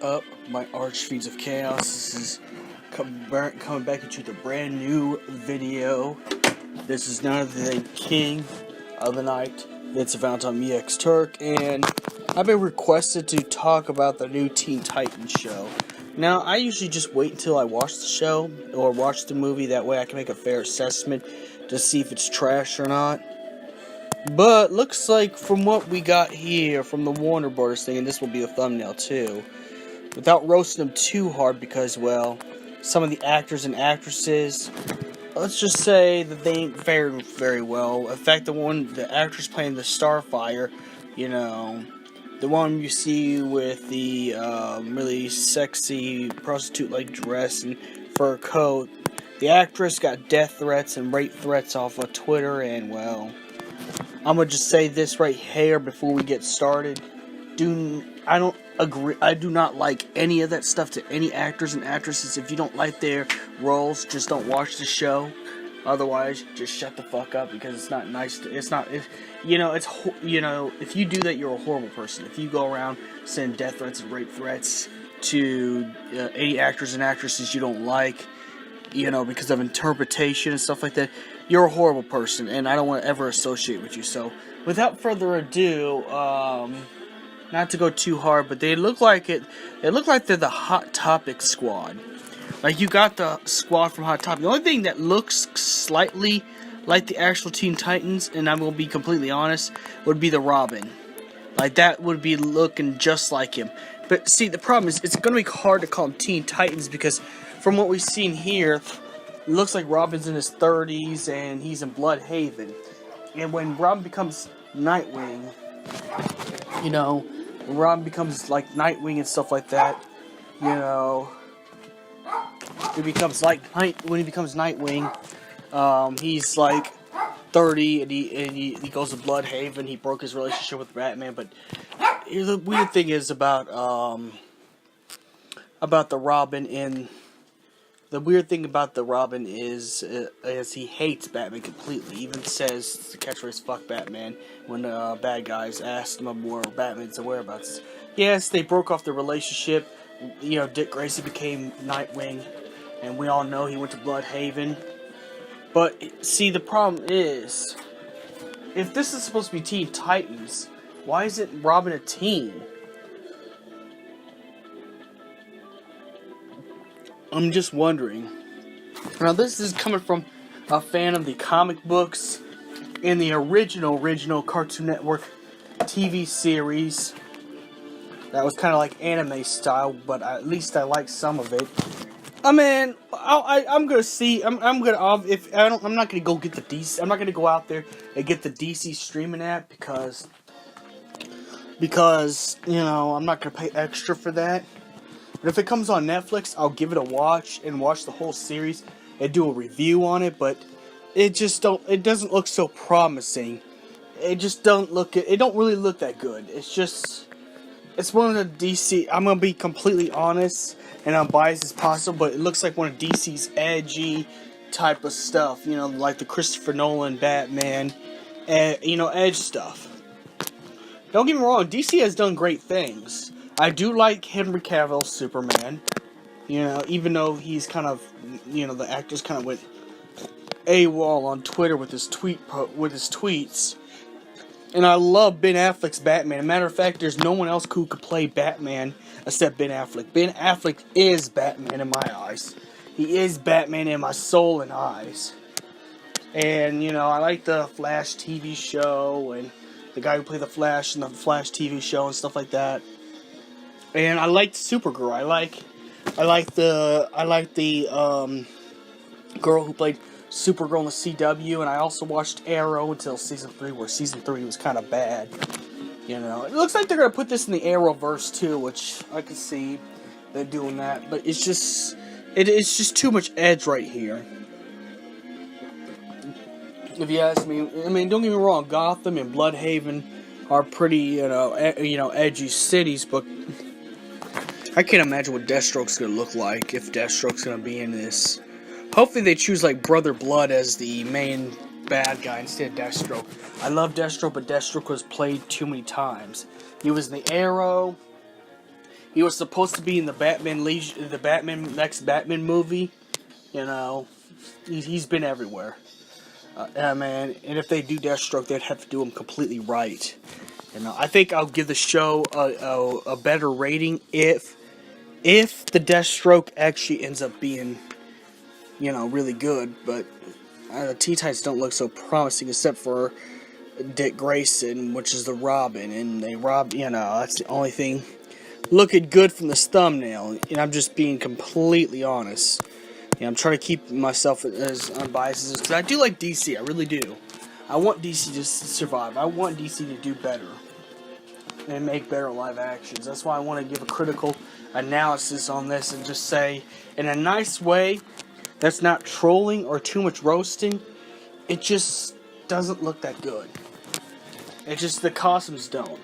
up, my archfiends of chaos? This is coming back into the brand new video. This is none other than King of the Night. It's Valentine EX Turk, and I've been requested to talk about the new Teen Titans show. Now, I usually just wait until I watch the show or watch the movie. That way I can make a fair assessment to see if it's trash or not. But looks like from what we got here from the Warner Brothers thing, and this will be a thumbnail too, without roasting them too hard because, well, some of the actors and actresses, let's just say that they ain't fared very well. In fact, the actress playing the Starfire, you know, the one you see with the really sexy prostitute-like dress and fur coat, the actress got death threats and rape threats off of Twitter, and, well, I'm gonna just say this right here before we get started. I don't agree. I do not like any of that stuff to any actors and actresses. If you don't like their roles, just don't watch the show. Otherwise, just shut the fuck up because it's not nice. If you do that, you're a horrible person. If you go around sending death threats and rape threats to any actors and actresses you don't like, because of interpretation and stuff like that, you're a horrible person, and I don't want to ever associate with you. So, without further ado, not to go too hard, but they look like it. They look like they're the Hot Topic squad. Like, you got the squad from Hot Topic. The only thing that looks slightly like the actual Teen Titans, and I'm gonna be completely honest, would be the Robin. Like, that would be looking just like him. But see, the problem is, it's gonna be hard to call them Teen Titans because from what we've seen here, it looks like Robin's in his 30s and he's in Bloodhaven. And when Robin becomes Nightwing, when Robin becomes like Nightwing and stuff like that, when he becomes Nightwing, he's like 30 and he goes to Bloodhaven. He broke his relationship with Batman, but the weird thing is about the Robin in. The weird thing about the Robin is he hates Batman completely. He even says the catchphrase "fuck Batman" when bad guys asked him where Batman's whereabouts. Yes, they broke off the relationship. Dick Grayson became Nightwing, and we all know he went to Bloodhaven. But see, the problem is, if this is supposed to be Teen Titans, why isn't Robin a teen? I'm just wondering. Now, this is coming from a fan of the comic books and the original Cartoon Network TV series. That was kind of like anime style, but at least I like some of it. I'm gonna see. I'm not gonna go get the DC. I'm not gonna go out there and get the DC streaming app because I'm not gonna pay extra for that. But if it comes on Netflix, I'll give it a watch and watch the whole series and do a review on it. But it doesn't look so promising. It don't really look that good. It's one of the DC. I'm gonna be completely honest and unbiased as possible, but it looks like one of DC's edgy type of stuff. Like the Christopher Nolan Batman, edge stuff. Don't get me wrong, DC has done great things. I do like Henry Cavill's Superman, even though he's kind of, the actors kind of went AWOL on Twitter with his tweets. And I love Ben Affleck's Batman. As a matter of fact, there's no one else who could play Batman except Ben Affleck. Ben Affleck is Batman in my eyes. He is Batman in my soul and eyes. And, I like the Flash TV show and the guy who played the Flash in the Flash TV show and stuff like that. And I liked Supergirl. I like the girl who played Supergirl in the CW, and I also watched Arrow until season 3, where season 3 was kind of bad. It looks like they're gonna put this in the Arrowverse too, which I can see they're doing that. But it's just too much edge right here. If you ask me, don't get me wrong, Gotham and Bloodhaven are pretty, edgy cities, but I can't imagine what Deathstroke's gonna look like if Deathstroke's gonna be in this. Hopefully they choose like Brother Blood as the main bad guy instead of Deathstroke. I love Deathstroke, but Deathstroke was played too many times. He was in the Arrow. He was supposed to be in the next Batman movie. You know, he's been everywhere. Man, and if they do Deathstroke, they'd have to do him completely right. You know, I think I'll give the show a better rating if the Deathstroke actually ends up being, you know, really good. But the Teen Titans don't look so promising, except for Dick Grayson, which is the Robin, and they robbed. You know, that's the only thing looking good from this thumbnail. And I'm just being completely honest. You know, I'm trying to keep myself as unbiased as, because I do like DC. I really do. I want DC to survive. I want DC to do better and make better live actions. That's why I want to give a critical analysis on this and just say, in a nice way, that's not trolling or too much roasting. It just doesn't look that good. It just, the costumes don't.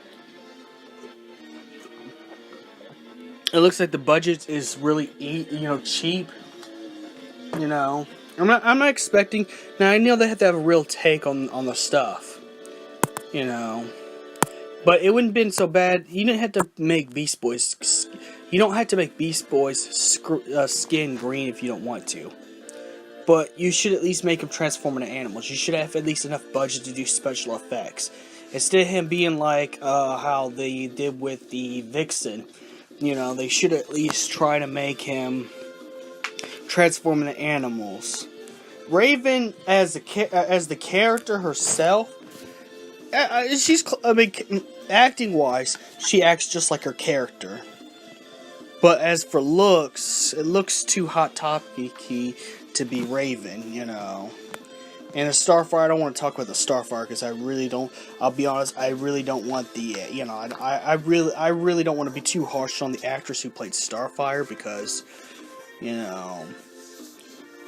It looks like the budget is really, cheap. You know, I'm not expecting. Now I know they have to have a real take on the stuff. You know, but it wouldn't have been so bad. You didn't have to make Beast Boys. You don't have to make Beast Boys skin green if you don't want to. But you should at least make him transform into animals. You should have at least enough budget to do special effects. Instead of him being like how they did with the Vixen, you know, they should at least try to make him transform into animals. Raven, as the character herself, acting wise, she acts just like her character. But as for looks, it looks too hot topic-y to be Raven, you know. And the Starfire, I don't want to talk about the Starfire because I really don't. I'll be honest, I really don't want the, I really don't want to be too harsh on the actress who played Starfire because,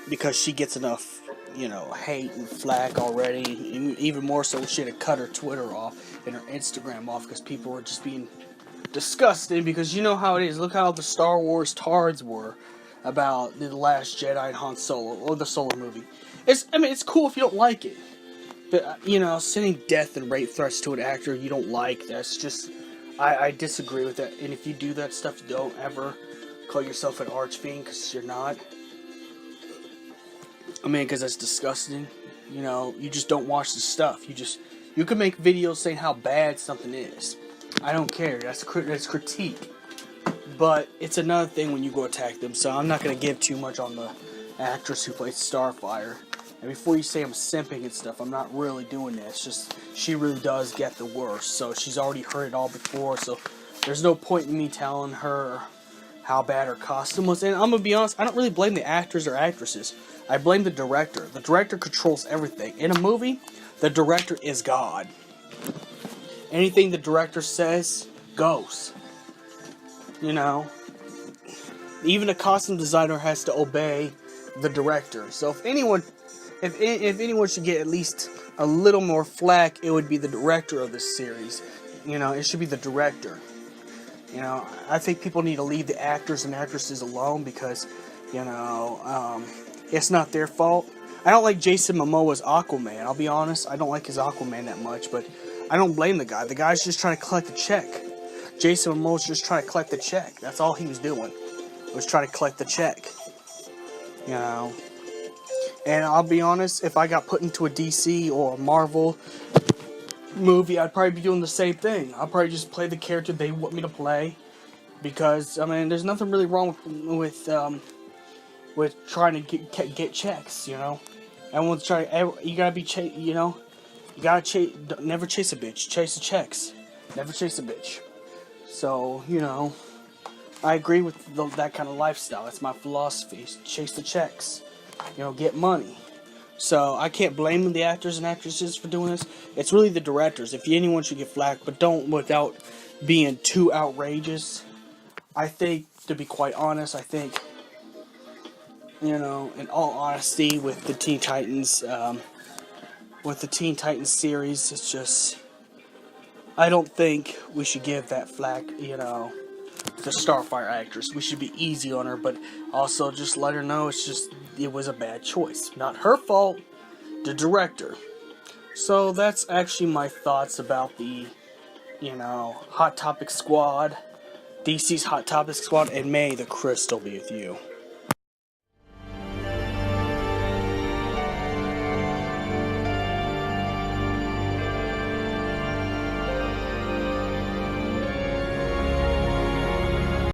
because she gets enough, hate and flack already. Even more so, she had to cut her Twitter off and her Instagram off because people were just being disgusting. Because you know how it is. Look how the Star Wars tards were about The Last Jedi and Han Solo, or the Solo movie. It's cool if you don't like it. But, sending death and rape threats to an actor you don't like, that's just, I disagree with that. And if you do that stuff, don't ever call yourself an archfiend, because you're not. Because that's disgusting. You just don't watch the stuff. You can make videos saying how bad something is. I don't care. That's critique. But it's another thing when you go attack them. So I'm not going to give too much on the actress who plays Starfire. And before you say I'm simping and stuff, I'm not really doing that. It's just, she really does get the worst. So she's already heard it all before. So there's no point in me telling her how bad her costume was. And I'm going to be honest, I don't really blame the actors or actresses. I blame the director. The director controls everything. In a movie, the director is God. Anything the director says goes. Even a costume designer has to obey the director. So if anyone should get at least a little more flack, it would be the director of this series. It should be the director. I think people need to leave the actors and actresses alone because, it's not their fault. I don't like Jason Momoa's Aquaman. I'll be honest, I don't like his Aquaman that much, but I don't blame the guy. The guy's just trying to collect a check. Jason Momoa's just trying to collect the check. That's all he was doing. Was trying to collect the check. And I'll be honest, if I got put into a DC or a Marvel movie, I'd probably be doing the same thing. I'll probably just play the character they want me to play. Because, there's nothing really wrong with trying to get checks, Everyone's trying, you gotta be, you gotta never chase a bitch. Chase the checks. Never chase a bitch. So, I agree with that kind of lifestyle. That's my philosophy. Chase the checks. Get money. So, I can't blame the actors and actresses for doing this. It's really the directors. If anyone should get flack, but don't without being too outrageous. I think, to be quite honest, in all honesty, with the Teen Titans, series, it's just, I don't think we should give that flack, the Starfire actress. We should be easy on her, but also just let her know it was a bad choice. Not her fault, the director. So that's actually my thoughts about the, Hot Topic Squad. DC's Hot Topic Squad, and may the crystal be with you.